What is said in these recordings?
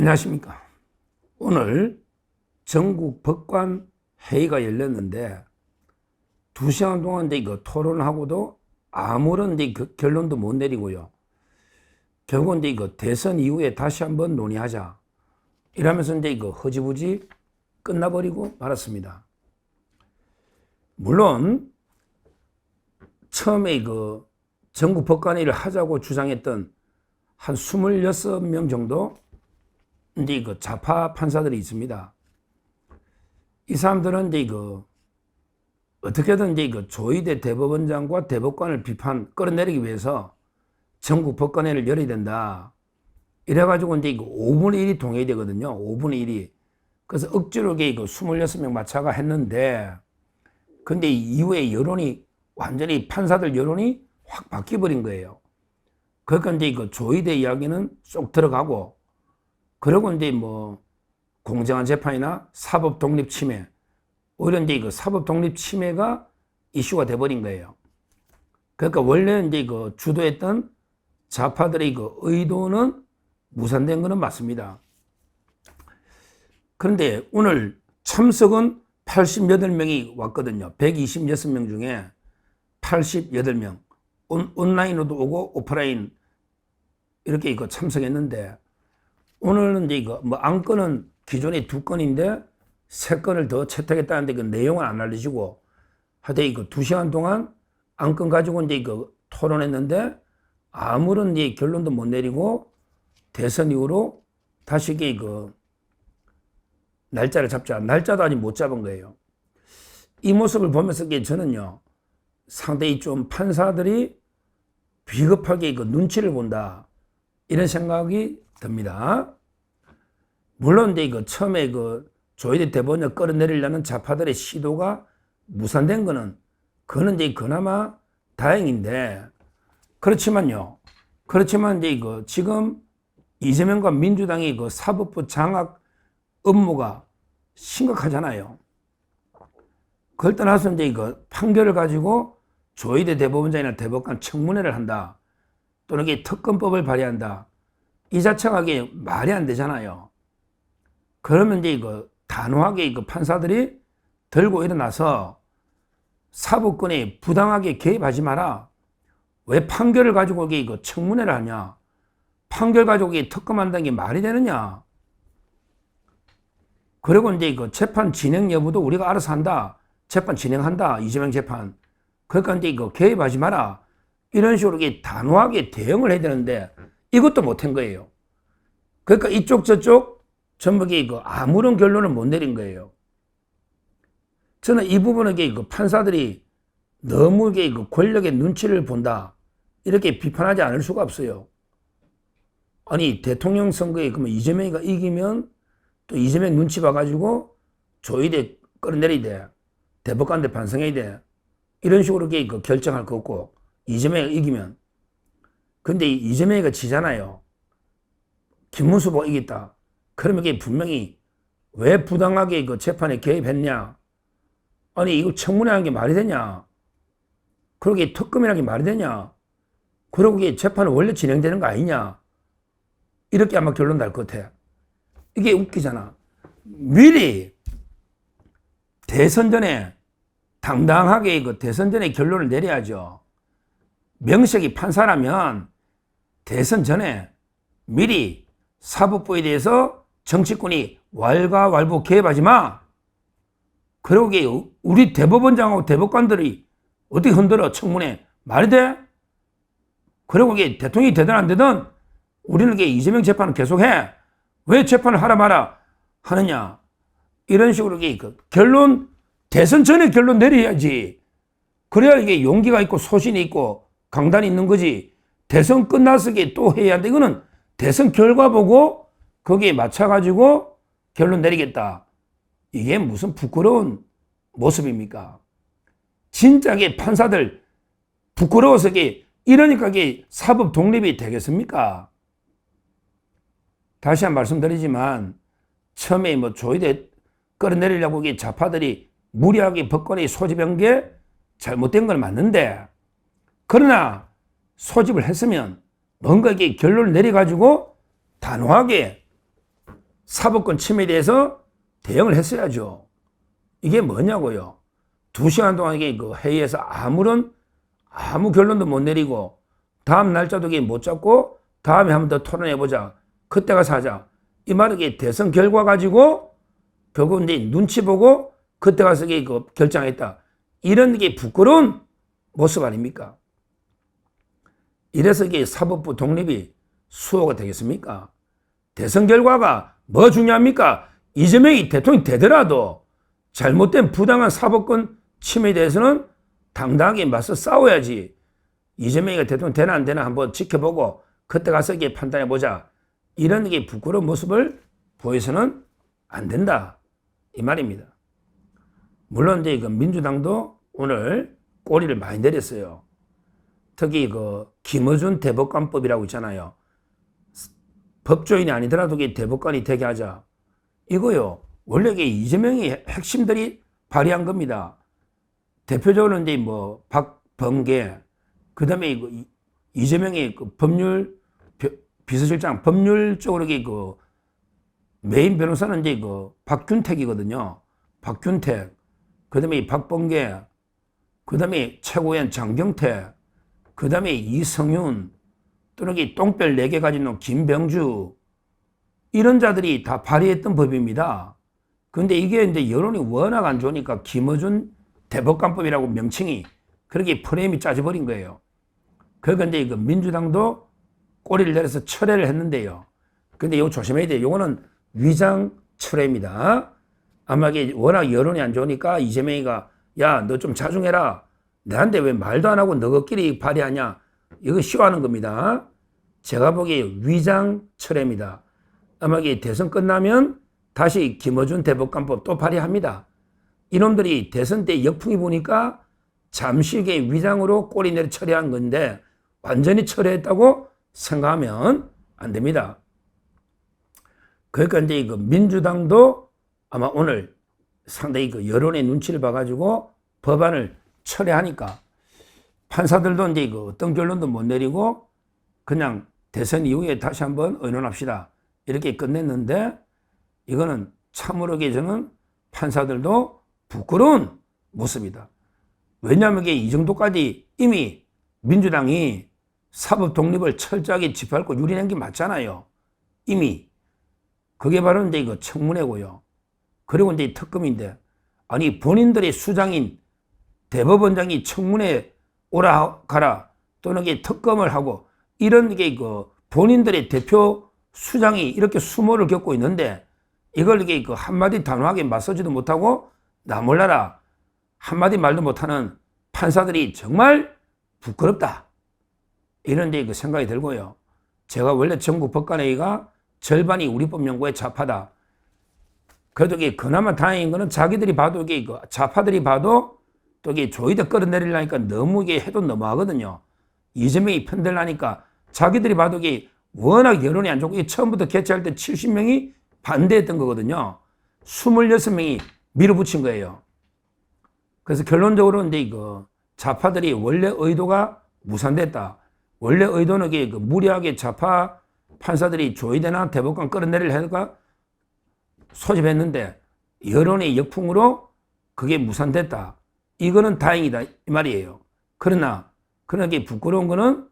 안녕하십니까. 오늘 전국 법관 회의가 열렸는데 2시간 동안 이거 토론하고도 아무런 결론도 못 내리고요. 결국은 이거 대선 이후에 다시 한번 논의하자 이러면서 이거 허지부지 끝나버리고 말았습니다. 물론 처음에 전국 법관회의를 하자고 주장했던 한 26명 정도 이제 좌파 판사들이 있습니다. 이 사람들은 이제 어떻게든 이제 조희대 대법원장과 대법관을 끌어내리기 위해서 전국 법관회의를 열어야 된다. 이래가지고 이제 5분의 1이 동의해야 되거든요. 5분의 1이. 그래서 억지로 26명 마차가 했는데, 근데 이후에 여론이 완전히 판사들 여론이 확 바뀌어버린 거예요. 그러니까 이제 조희대 이야기는 쏙 들어가고, 그리고 이제 공정한 재판이나 사법 독립 침해, 오히려 이제 사법 독립 침해가 이슈가 돼버린 거예요. 그러니까 원래 이제 주도했던 좌파들의 의도는 무산된 거는 맞습니다. 그런데 오늘 참석은 88명이 왔거든요. 126명 중에 88명. 온라인으로도 오고 오프라인 이렇게 참석했는데, 오늘은 이제 안건은 기존에 2건인데 3건을 더 채택했다는데 그 내용은 안 알려주고, 하여튼 2시간 동안 안건 가지고 이제 토론했는데 아무런 결론도 못 내리고 대선 이후로 다시 날짜를 잡자. 날짜도 아직 못 잡은 거예요. 이 모습을 보면서 저는요, 상당히 좀 판사들이 비겁하게 눈치를 본다. 이런 생각이 듭니다. 물론 이제 처음에 조희대 대법원을 끌어내리려는 좌파들의 시도가 무산된 거는, 그거는 이제 그나마 다행인데, 그렇지만 이제 지금 이재명과 민주당이 사법부 장악 업무가 심각하잖아요. 그걸 떠나서 이제 판결을 가지고 조희대 대법원장이나 대법관 청문회를 한다. 또는 특검법을 발의한다. 이 자체가 말이 안 되잖아요. 그러면 이제 단호하게 판사들이 들고 일어나서 사법권에 부당하게 개입하지 마라. 왜 판결을 가지고 청문회를 하냐? 판결 가지고 특검한다는 게 말이 되느냐? 그리고 이제 재판 진행 여부도 우리가 알아서 한다. 재판 진행한다. 이재명 재판. 그러니까 이제 개입하지 마라. 이런 식으로 단호하게 대응을 해야 되는데 이것도 못한 거예요. 그러니까 이쪽 저쪽 전부 아무런 결론을 못 내린 거예요. 저는 이 부분은 판사들이 너무 권력의 눈치를 본다. 이렇게 비판하지 않을 수가 없어요. 아니, 대통령 선거에 그러면 이재명이가 이기면 또 이재명 눈치 봐가지고 조희대 끌어내려야 돼. 대법관들 반성해야 돼. 이런 식으로 결정할 거 없고, 이재명이가 이기면. 근데 이재명이가 지잖아요. 김문수 후보가 이겼다. 그러면 분명히 왜 부당하게 재판에 개입했냐? 아니, 이거 청문회 하는 게 말이 되냐? 그러게 특검이라는 게 말이 되냐? 그러고 재판은 원래 진행되는 거 아니냐? 이렇게 아마 결론 날 것 같아. 이게 웃기잖아. 미리 대선 전에 당당하게 대선 전에 결론을 내려야죠. 명색이 판사라면 대선 전에 미리 사법부에 대해서 정치권이 왈가왈부 개입하지 마. 그러고 우리 대법원장하고 대법관들이 어떻게 흔들어 청문회 말이 돼? 그리고 대통령이 되든 안 되든 우리는 이재명 재판을 계속해. 왜 재판을 하라 마라 하느냐? 이런 식으로 결론, 대선 전에 결론 내려야지. 그래야 이게 용기가 있고 소신이 있고 강단이 있는 거지. 대선 끝나서 또 해야 한다. 이거는 대선 결과 보고 거기에 맞춰가지고 결론 내리겠다. 이게 무슨 부끄러운 모습입니까? 진짜 판사들 부끄러워서 이러니까 사법 독립이 되겠습니까? 다시 한 번 말씀드리지만, 처음에 조희대 끌어내리려고 좌파들이 무리하게 법관에 소집한 게 잘못된 건 맞는데, 그러나 소집을 했으면 뭔가 결론을 내려가지고 단호하게 사법권 침해에 대해서 대응을 했어야죠. 이게 뭐냐고요. 2시간 동안 이게 그 회의에서 아무 결론도 못 내리고 다음 날짜도 못 잡고 다음에 한 번 더 토론해보자. 그때 가서 하자. 이 말은 대선 결과 가지고 결국 이제 눈치 보고 그때 가서 그 결정했다. 이런 게 부끄러운 모습 아닙니까? 이래서 이게 사법부 독립이 수호가 되겠습니까? 대선 결과가 뭐 중요합니까? 이재명이 대통령이 되더라도 잘못된 부당한 사법권 침해에 대해서는 당당하게 맞서 싸워야지. 이재명이가 대통령 되나 안 되나 한번 지켜보고 그때 가서 이게 판단해보자. 이런 게 부끄러운 모습을 보여서는 안 된다. 이 말입니다. 물론 이제 그 민주당도 오늘 꼬리를 많이 내렸어요. 특히 그 김어준 대법관법이라고 있잖아요. 법조인이 아니더라도 대법관이 되게 하자. 이거요. 원래 이재명이 핵심들이 발의한 겁니다. 대표적으로 이제 뭐 박범계, 그 다음에 이재명의 그 법률 비서실장 법률 쪽으로 그 메인 변호사는 이제 그 박균택이거든요. 박균택, 그 다음에 박범계, 그 다음에 최고위원 장경태, 그 다음에 이성윤, 또는 똥별 4개 가진 김병주, 이런 자들이 다 발의했던 법입니다. 그런데 이게 이제 여론이 워낙 안 좋으니까 김어준 대법관법이라고 명칭이 그렇게 프레임이 짜져버린 거예요. 그러니까 이제 그 민주당도 꼬리를 내려서 철회를 했는데요. 근데 이거 조심해야 돼요. 이거는 위장 철회입니다. 아마 이게 워낙 여론이 안 좋으니까 이재명이가 야, 너 좀 자중해라. 내한테 왜 말도 안 하고 너희끼리 발의하냐. 이거 쇼하는 겁니다. 제가 보기에 위장 철회입니다. 아마 이게 대선 끝나면 다시 김어준 대법관법 또 발의합니다. 이놈들이 대선 때 역풍이 부니까 잠시 위장으로 꼬리 내려 철회한 건데 완전히 철회했다고 생각하면 안 됩니다. 그러니까 이제 그 민주당도 아마 오늘 상당히 그 여론의 눈치를 봐가지고 법안을 철회하니까 판사들도 이제 그 어떤 결론도 못 내리고 그냥 대선 이후에 다시 한번 의논합시다. 이렇게 끝냈는데 이거는 참으로 저는 판사들도 부끄러운 모습이다. 왜냐하면 이게 이 정도까지 이미 민주당이 사법 독립을 철저하게 집행하고 유린한 게 맞잖아요. 이미. 그게 바로 이제 이거 청문회고요. 그리고 이제 특검인데, 아니, 본인들의 수장인 대법원장이 청문회 오라 가라 또는 특검을 하고 이런 게 그 본인들의 대표 수장이 이렇게 수모를 겪고 있는데 이걸 이게 그 한마디 단호하게 맞서지도 못하고 나 몰라라 한마디 말도 못하는 판사들이 정말 부끄럽다. 이런 이제 그 생각이 들고요. 제가 원래 전국 법관회의가 절반이 우리법 연구에 좌파다. 그래도 이게 그나마 다행인 거는 자기들이 봐도 이게 그 좌파들이 봐도 또 이게 조이대 끌어내리려니까 너무 이게 해도 너무하거든요. 이재명이 편들라니까 자기들이 봐도 이게 워낙 여론이 안 좋고 이게 처음부터 개최할 때 70명이 반대했던 거거든요. 26명이 밀어붙인 거예요. 그래서 결론적으로 이제 그 좌파들이 원래 의도가 무산됐다. 원래 의도는 이게 그 무리하게 좌파 판사들이 조이대나 대법관 끌어내리려 해가 소집했는데 여론의 역풍으로 그게 무산됐다. 이거는 다행이다 이 말이에요. 그러나 이게 부끄러운 거는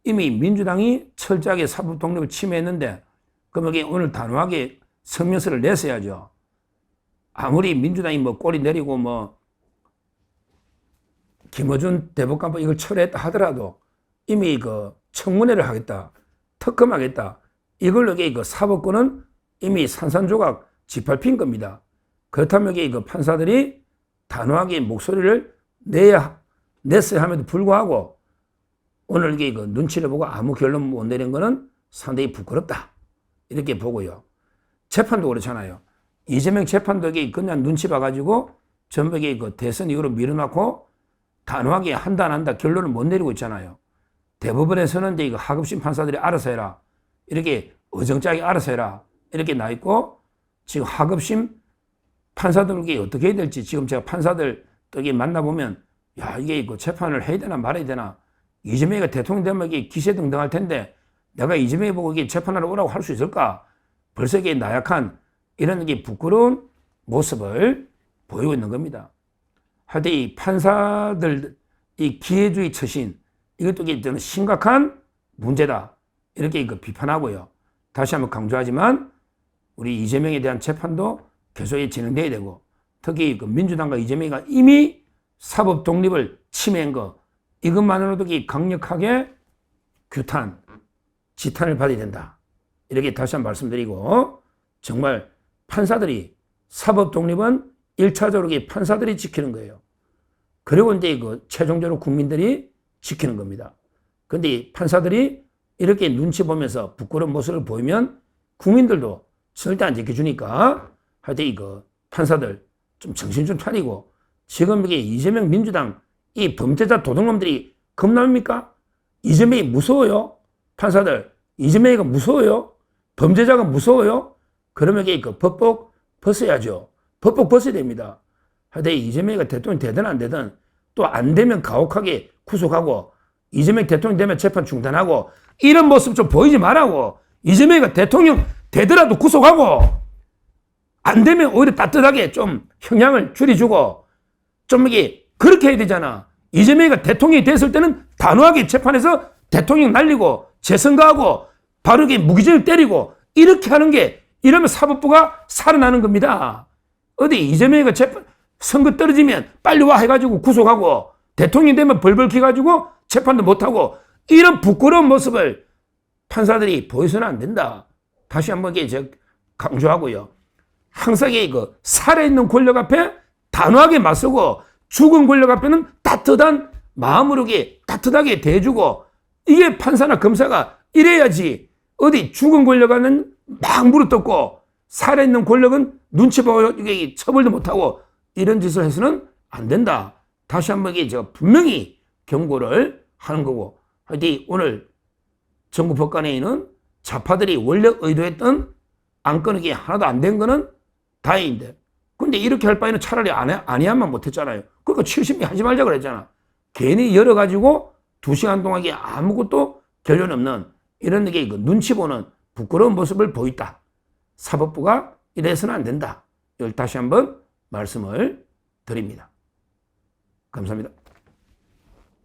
이미 민주당이 철저하게 사법 독립을 침해했는데 그럼 이게 오늘 단호하게 성명서를 냈어야죠. 아무리 민주당이 뭐 꼬리 내리고 뭐 김어준 대법관법 이걸 철회했다 하더라도 이미 그 청문회를 하겠다, 특검하겠다. 이걸로 이게 그 사법권은 이미 산산조각 짓밟힌 겁니다. 그렇다면 이게 그 판사들이 단호하게 목소리를 냈어야 함에도 불구하고 오늘 이게 그 눈치를 보고 아무 결론 못 내린 거는 상당히 부끄럽다. 이렇게 보고요. 재판도 그렇잖아요. 이재명 재판도 이게 그냥 눈치 봐가지고 전부 이게 그 대선 이후로 밀어놓고 단호하게 한다 안 한다 결론을 못 내리고 있잖아요. 대법원에서는 이제 이거 하급심 판사들이 알아서 해라. 이렇게 어정쩡하게 알아서 해라. 이렇게 나 있고 지금 하급심 판사들에게 어떻게 해야 될지 지금 제가 판사들 또 이게 만나보면 야, 이게 그 재판을 해야 되나 말아야 되나. 이재명이가 대통령 되면 이게 기세등등할 텐데 내가 이재명이 보고 이게 재판하러 오라고 할 수 있을까? 벌써 이게 나약한 이런 게 부끄러운 모습을 보이고 있는 겁니다. 하여튼 이 판사들 이 기회주의 처신 이것도 저는 심각한 문제다 이렇게 비판하고요. 다시 한번 강조하지만 우리 이재명에 대한 재판도 계속 진행돼야 되고 특히 민주당과 이재명이가 이미 사법 독립을 침해한 거 이것만으로도 강력하게 규탄, 지탄을 받아야 된다. 이렇게 다시 한번 말씀드리고 정말 판사들이 사법 독립은 1차적으로 판사들이 지키는 거예요. 그리고 이제 최종적으로 국민들이 지키는 겁니다. 그런데 판사들이 이렇게 눈치 보면서 부끄러운 모습을 보이면 국민들도 절대 안 지켜주니까 하여튼 판사들 좀 정신 좀 차리고 지금 이게 이재명 민주당 이 범죄자 도둑놈들이 겁납니까? 이재명이 무서워요? 판사들 이재명이가 무서워요? 범죄자가 무서워요? 그러면 이게 법복 벗어야죠. 법복 벗어야 됩니다. 하여튼 이재명이가 대통령 되든 안 되든 또 안 되면 가혹하게 구속하고 이재명 대통령 되면 재판 중단하고 이런 모습 좀 보이지 말라고. 이재명이가 대통령 되더라도 구속하고 안 되면 오히려 따뜻하게 좀 형량을 줄여주고 좀 이게 그렇게 해야 되잖아. 이재명이가 대통령이 됐을 때는 단호하게 재판에서 대통령 날리고 재선거하고 바로 이게 무기징을 때리고 이렇게 하는 게 이러면 사법부가 살아나는 겁니다. 어디 이재명이가 재판 선거 떨어지면 빨리 와 해가지고 구속하고 대통령이 되면 벌벌 키가지고 재판도 못하고 이런 부끄러운 모습을 판사들이 보여서는 안 된다. 다시 한번 강조하고요. 항상 살아있는 권력 앞에 단호하게 맞서고 죽은 권력 앞에는 따뜻한 마음으로 따뜻하게 대해주고 이게 판사나 검사가 이래야지. 어디 죽은 권력은 막 물어뜯고 살아있는 권력은 눈치 보고 처벌도 못하고 이런 짓을 해서는 안 된다. 다시 한번 분명히 경고를 하는 거고. 하여튼 오늘 전국 법관회의는 좌파들이 원래 의도했던 안건이 하나도 안 된 거는 다행인데 근데 이렇게 할 바에는 차라리 아니야만 못했잖아요. 그러니까 70명 하지 말자 그랬잖아. 괜히 열어가지고 2시간 동안 아무것도 결론 없는 이런 눈치 보는 부끄러운 모습을 보였다. 사법부가 이래서는 안 된다. 이걸 다시 한번 말씀을 드립니다. 감사합니다.